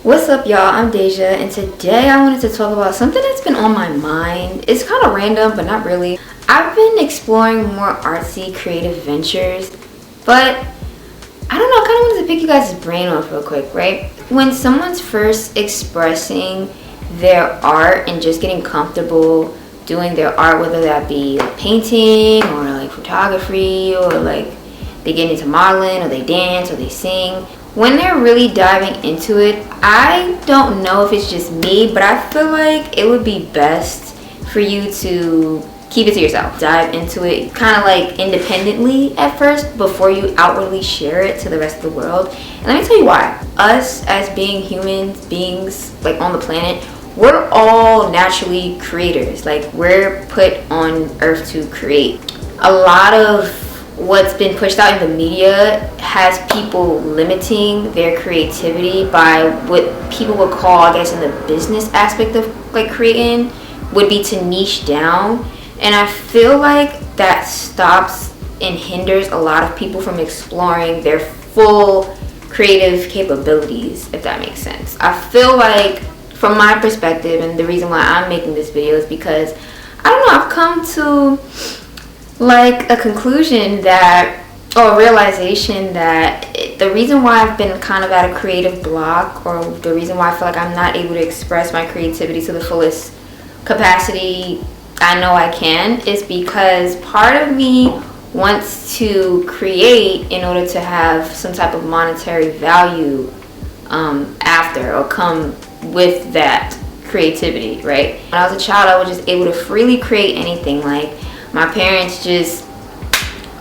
What's up, y'all? I'm Deja, and today I wanted to talk about something that's been on my mind. It's kind of random, but not really. I've been exploring more artsy, creative ventures, but I don't know, I kind of wanted to pick you guys' brain off real quick, right? When someone's first expressing their art and just getting comfortable doing their art, whether that be like painting or like photography or like they get into modeling or they dance or they sing, when they're really diving into it, I don't know if it's just me, but I feel like it would be best for you to keep it to yourself. Dive into it kind of like independently at first before you outwardly share it to the rest of the world. And let me tell you why. Us as being human beings like on the planet, we're all naturally creators. Like, we're put on earth to create. A lot of what's been pushed out in the media has people limiting their creativity by what people would call, I guess, in the business aspect of like creating, would be to niche down. And I feel like that stops and hinders a lot of people from exploring their full creative capabilities, if that makes sense. I feel like, from my perspective, and the reason why I'm making this video is because, I don't know, I've come to like a conclusion that, or a realization that the reason why I've been kind of at a creative block, or the reason why I feel like I'm not able to express my creativity to the fullest capacity I know I can, is because part of me wants to create in order to have some type of monetary value after, or come with that creativity, right? When I was a child, I was just able to freely create anything. Like, my parents just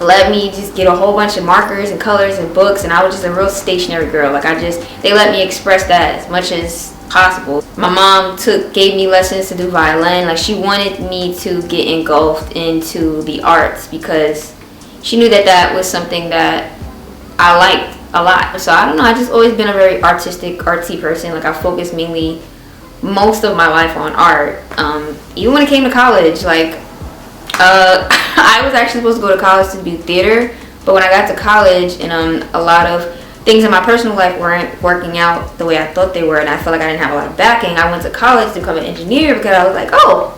let me just get a whole bunch of markers and colors and books, and I was just a real stationary girl. Like, they let me express that as much as possible. My mom gave me lessons to do violin. Like, she wanted me to get engulfed into the arts because she knew that that was something that I liked a lot. So I don't know, I've just always been a very artsy person. Like, I focused mainly most of my life on art. Even when it came to college, like, I was actually supposed to go to college to do theater, but when I got to college and a lot of things in my personal life weren't working out the way I thought they were, and I felt like I didn't have a lot of backing, I went to college to become an engineer because I was like, oh,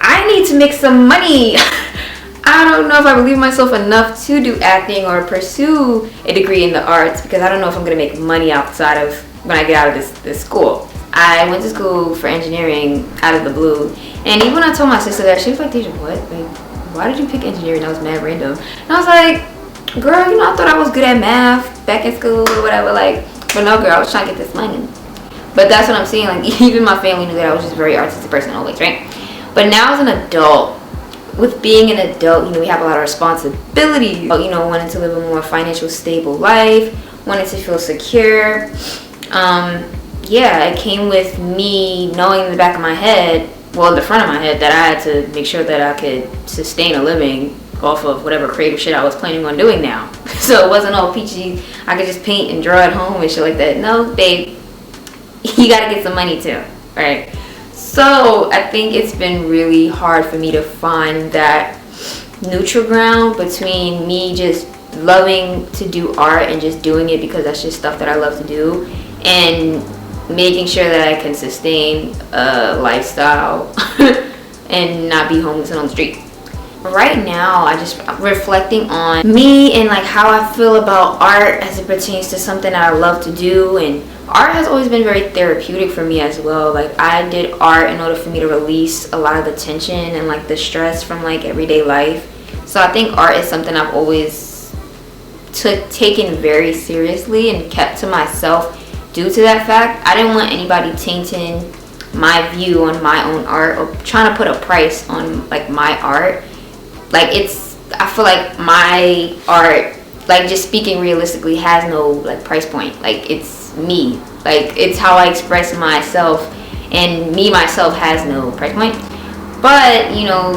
I need to make some money. I don't know if I believe myself enough to do acting or pursue a degree in the arts, because I don't know if I'm going to make money outside of when I get out of this school. I went to school for engineering out of the blue, and even when I told my sister that, she was like, Deja, what? Like, why did you pick engineering? That was mad random. And I was like, girl, I thought I was good at math back in school or whatever, like, but no, girl, I was trying to get this money. But that's what I'm saying, like, even my family knew that I was just a very artistic person always, right? But now as an adult, with being an adult, we have a lot of responsibilities, wanting to live a more financial stable life, wanting to feel secure. It came with me knowing in the back of my head, well, in the front of my head, that I had to make sure that I could sustain a living off of whatever creative shit I was planning on doing now. So it wasn't all peachy, I could just paint and draw at home and shit like that. No, babe, you gotta get some money too, right? So I think it's been really hard for me to find that neutral ground between me just loving to do art and just doing it because that's just stuff that I love to do, and making sure that I can sustain a lifestyle and not be homeless and on the street. Right now, I just reflecting on me and like how I feel about art as it pertains to something that I love to do, and art has always been very therapeutic for me as well. Like, I did art in order for me to release a lot of the tension and like the stress from like everyday life. So I think art is something I've always taken very seriously and kept to myself due to that fact. I didn't want anybody tainting my view on my own art or trying to put a price on like my art. Like, I feel like my art, like, just speaking realistically, has no like price point. Like, it's me, like, it's how I express myself, and me myself has no price point. But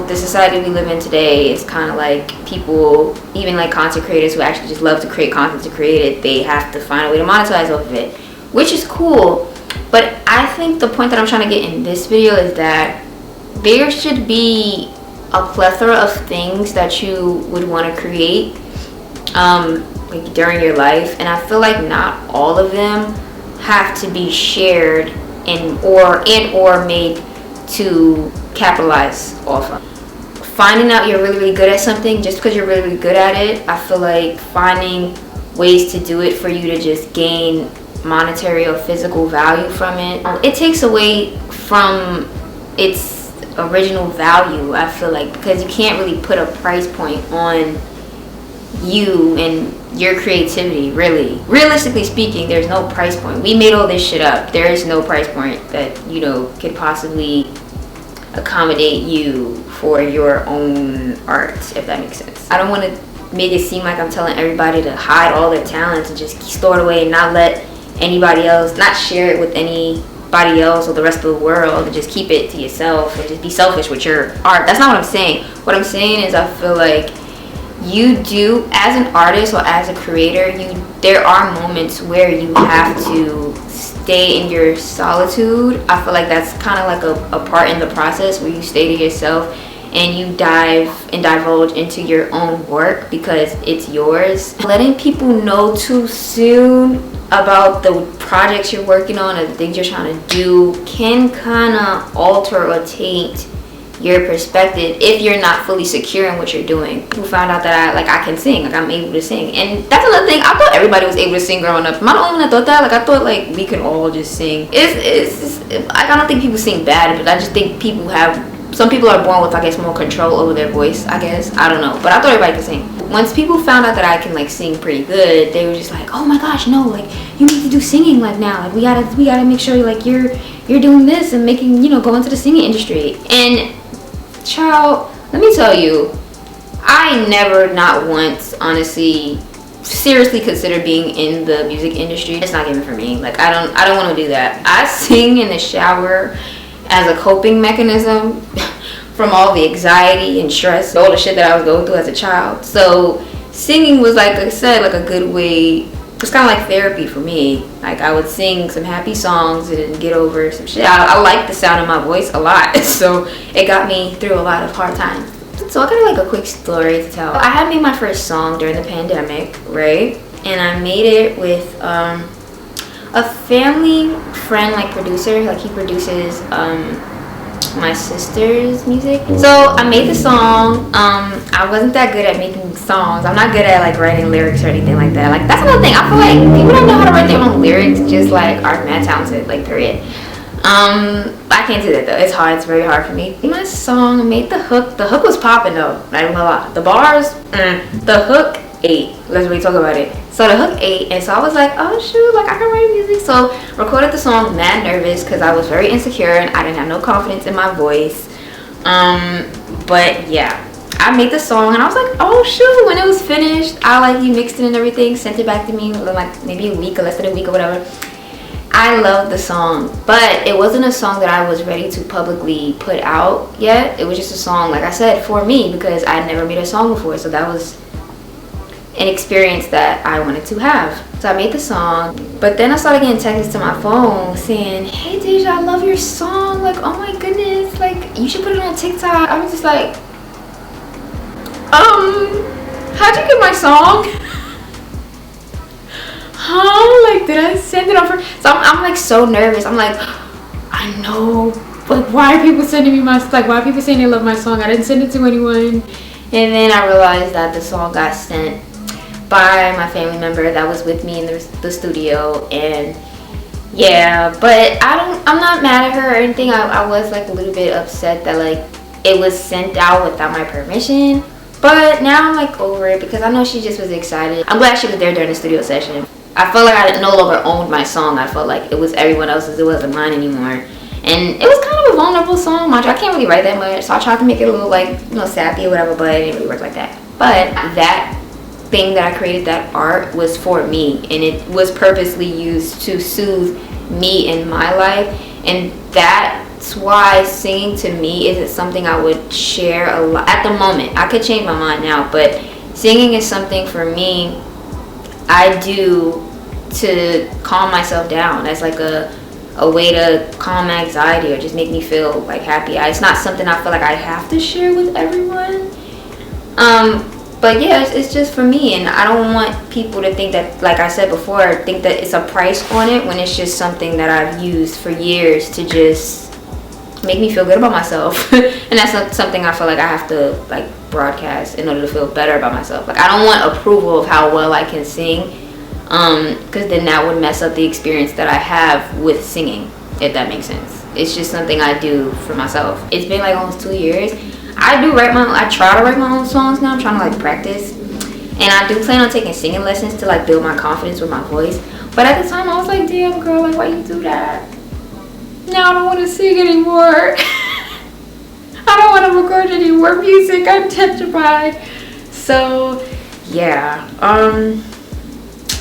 the society we live in today is kind of like people, even like content creators who actually just love to create content to create it, they have to find a way to monetize off of it, which is cool. But I think the point that I'm trying to get in this video is that there should be a plethora of things that you would want to create like during your life, and I feel like not all of them have to be shared and or made to capitalize off of. Finding out you're really, really good at something, just because you're really, really good at it, I feel like finding ways to do it for you to just gain monetary or physical value from it, it takes away from its original value, I feel like, because you can't really put a price point on you and your creativity. Really, realistically speaking, there's no price point. We made all this shit up. There is no price point that, you know, could possibly accommodate you for your own art, if that makes sense. I don't want to make it seem like I'm telling everybody to hide all their talents and just store it away and not let anybody else, not share it with anybody else or the rest of the world, and just keep it to yourself and just be selfish with your art. That's not what I'm saying. What I'm saying is I feel like you do, as an artist or as a creator, there are moments where you have to stay in your solitude. I feel like that's kind of like a part in the process where you stay to yourself and you dive and divulge into your own work because it's yours. Letting people know too soon about the projects you're working on or the things you're trying to do can kind of alter or taint your perspective if you're not fully secure in what you're doing. People found out that I can sing, like I'm able to sing, and that's another thing. I thought everybody was able to sing growing up. Am I the only one that thought that? Like I thought like we can all just sing. I don't think people sing bad, but I just think some people are born with, I guess, more control over their voice, I guess. I don't know, but I thought everybody could sing. Once people found out that I can like sing pretty good, they were just like, oh my gosh, no, like you need to do singing like now. Like we gotta make sure like you're doing this and making, you know, go into the singing industry. And child, let me tell you, I never, not once, honestly, seriously considered being in the music industry. It's not given for me. Like I don't want to do that. I sing in the shower as a coping mechanism from all the anxiety and stress, all the shit that I was going through as a child. So singing was, like I said, like a good way. It's kind of like therapy for me. Like I would sing some happy songs and get over some shit. I like the sound of my voice a lot, so it got me through a lot of hard times. So I got like a quick story to tell. I had made my first song during the pandemic, right? And I made it with a family friend, like producer. Like he produces my sister's music. So I made the song. I wasn't that good at making songs. I'm not good at like writing lyrics or anything like that. Like that's another thing. I feel like people don't know how to write their own lyrics, just like are mad talented, like period. I can't do that though. It's hard. It's very hard for me. My song, I made the hook. The hook was popping though. I don't know why. The bars, the hook ate. Let's really talk about it. So the hook ate, and so I was like, oh shoot, like I can write music. So recorded the song mad nervous because I was very insecure and I didn't have no confidence in my voice. But yeah, I made the song and I was like, oh shoot, when it was finished, he mixed it and everything, sent it back to me like maybe a week or less than a week or whatever. I loved the song, but it wasn't a song that I was ready to publicly put out yet. It was just a song, like I said, for me, because I had never made a song before. So that was an experience that I wanted to have. So I made the song, but then I started getting texts to my phone saying, hey Deja, I love your song. Like, oh my goodness, like you should put it on TikTok. I was just like, how'd you get my song? Huh? Like, did I send it over? So I'm like so nervous. I'm like, I know, but why are people sending me why are people saying they love my song? I didn't send it to anyone. And then I realized that the song got sent by my family member that was with me in the studio. And yeah, but I'm not mad at her or anything. I was like a little bit upset that like it was sent out without my permission. But now I'm like over it because I know she just was excited. I'm glad she was there during the studio session. I felt like I no longer owned my song. I felt like it was everyone else's. It wasn't mine anymore. And it was kind of a vulnerable song. I can't really write that much, so I tried to make it a little like, you know, sappy or whatever, but it didn't really work like that. But that thing that I created, that art, was for me, and it was purposely used to soothe me in my life. And that's why singing to me isn't something I would share a lot at the moment. I could change my mind now, but singing is something for me I do to calm myself down, as like a way to calm my anxiety or just make me feel like happy. It's not something I feel like I have to share with everyone. But yeah, it's just for me, and I don't want people to think that, like I said before, think that it's a price on it when it's just something that I've used for years to just make me feel good about myself. And that's not something I feel like I have to like broadcast in order to feel better about myself. Like I don't want approval of how well I can sing, because then that would mess up the experience that I have with singing, if that makes sense. It's just something I do for myself. It's been like almost 2 years. I try to write my own songs now. I'm trying to like practice, and I do plan on taking singing lessons to like build my confidence with my voice. But at the time I was like, damn girl, like why you do that? Now I don't want to sing anymore. I don't want to record any more music. I'm petrified. So yeah,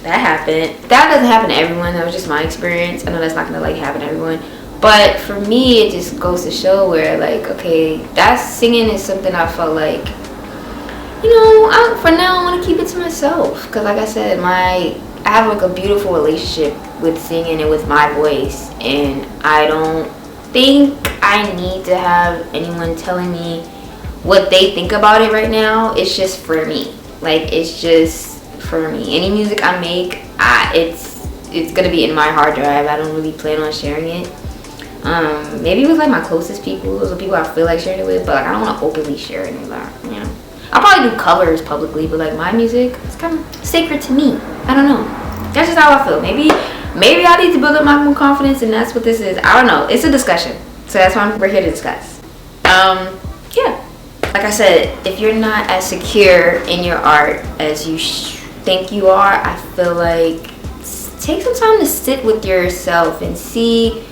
that happened. That doesn't happen to everyone. That was just my experience. I know that's not gonna like happen to everyone. But for me, it just goes to show where, like, okay, that singing is something I felt like, for now, I want to keep it to myself. Because, like I said, I have, like, a beautiful relationship with singing and with my voice. And I don't think I need to have anyone telling me what they think about it right now. It's just for me. Like, it's just for me. Any music I make, it's going to be in my hard drive. I don't really plan on sharing it. Maybe with like my closest people, those are people I feel like sharing it with, but like I don't want to openly share it anymore. I'll probably do covers publicly, but like my music, it's kind of sacred to me. I don't know. That's just how I feel. Maybe I need to build up my own confidence, and that's what this is. I don't know. It's a discussion, so that's why we're here to discuss. Yeah. Like I said, if you're not as secure in your art as you think you are, I feel like take some time to sit with yourself and see.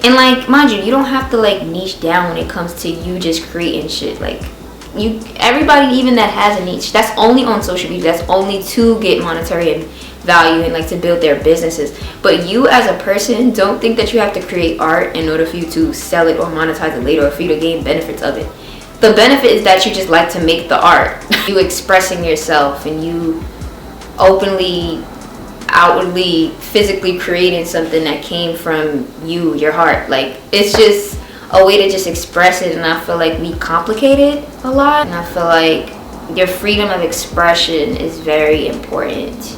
And like, mind you don't have to like niche down when it comes to you just creating shit. Like everybody even that has a niche, that's only on social media, that's only to get monetary value and like to build their businesses. But you as a person, don't think that you have to create art in order for you to sell it or monetize it later or for you to gain benefits of it. The benefit is that you just like to make the art. You expressing yourself and you openly, outwardly, physically creating something that came from you, your heart. Like, it's just a way to just express it, and I feel like we complicate it a lot, and I feel like your freedom of expression is very important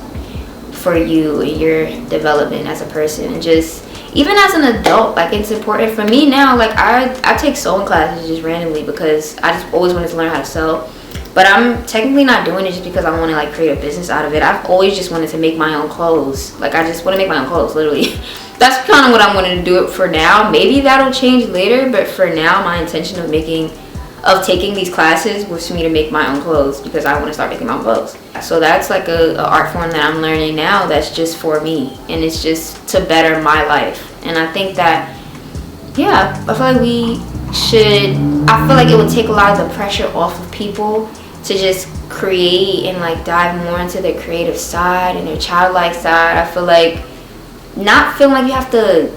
for you and your development as a person. And just even as an adult, like, it's important for me now. Like I take sewing classes just randomly because I just always wanted to learn how to sew. But I'm technically not doing it just because I want to like create a business out of it. I've always just wanted to make my own clothes. Like I just want to make my own clothes, literally. That's kind of what I'm wanting to do it for now. Maybe that'll change later, but for now, my intention of taking these classes was for me to make my own clothes because I want to start making my own clothes. So that's like a art form that I'm learning now that's just for me, and it's just to better my life. And I think that, yeah, I feel like it would take a lot of the pressure off of people to just create and like dive more into their creative side and their childlike side. I feel like not feeling like you have to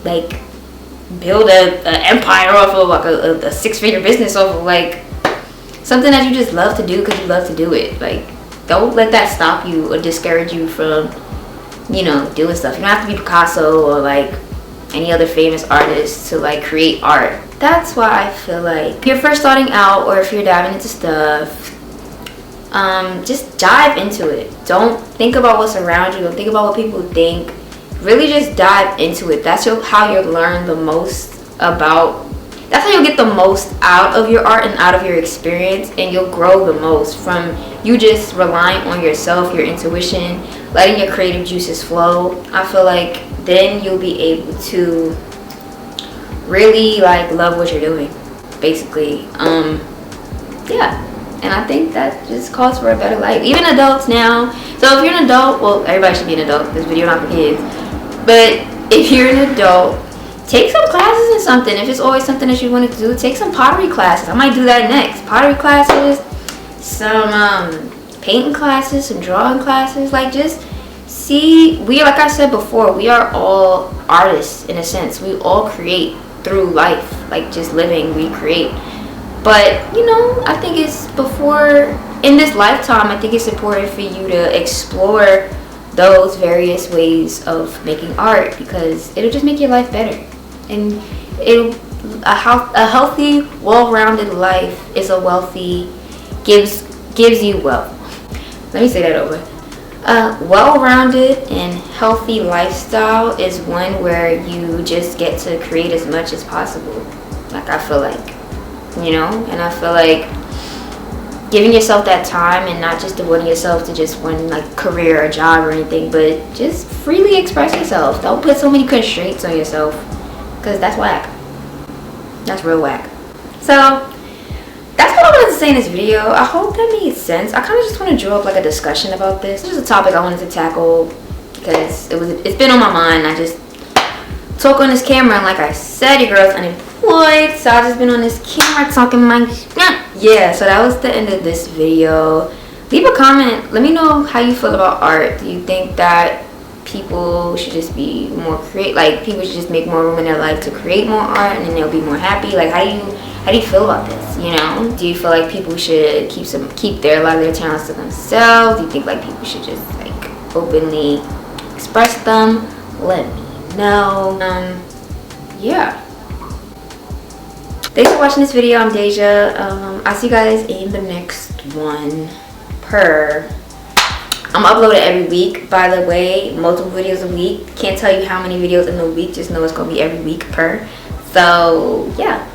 like build an empire off of like a six-figure business off of like something that you just love to do because you love to do it. Like, don't let that stop you or discourage you from doing stuff. You don't have to be Picasso or like any other famous artist to like create art. That's why I feel like if you're first starting out or if you're diving into stuff, just dive into it. Don't think about what's around you. Don't think about what people think. Really just dive into it. That's how you'll learn the most about. That's how you'll get the most out of your art and out of your experience, and you'll grow the most from you just relying on yourself, your intuition, letting your creative juices flow. I feel like then you'll be able to really like love what you're doing, basically. Yeah, and I think that just calls for a better life. Even adults now. So if you're an adult, well, everybody should be an adult. This video not for kids. But if you're an adult, take some classes in something. If it's always something that you wanted to do, take some pottery classes. I might do that next. Pottery classes, some painting classes, some drawing classes. Like, just see, like I said before, we are all artists in a sense. We all create through life. Like, just living, we create. But, I think in this lifetime, I think it's important for you to explore those various ways of making art, because it'll just make your life better. And a healthy, well-rounded life gives gives you wealth. Let me say that over. A well-rounded and healthy lifestyle is one where you just get to create as much as possible. Like, I feel like, and I feel like giving yourself that time and not just devoting yourself to just one like career or job or anything, but just freely express yourself. Don't put so many constraints on yourself, because that's whack. That's real whack. So that's what I wanted to say in this video. I hope that made sense. I kind of just want to draw up like a discussion about this. This is a topic I wanted to tackle because it's been on my mind. I just talk on this camera, and like I said, your girl's unemployed, so I've just been on this camera talking my yeah. So that was the end of this video. Leave a comment. Let me know how you feel about art. Do you think that people should just be more people should just make more room in their life to create more art, and then they'll be more happy? Like, how do you feel about this? Do you feel like people should keep a lot of their talents to themselves? Do you think like people should just like openly express them? Let me know. Yeah. Thanks for watching this video. I'm Deja. I'll see you guys in the next one. I'm uploading every week, by the way, multiple videos a week. Can't tell you how many videos in the week, just know it's gonna be every week per. So yeah,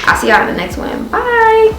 I'll see y'all in the next one. Bye.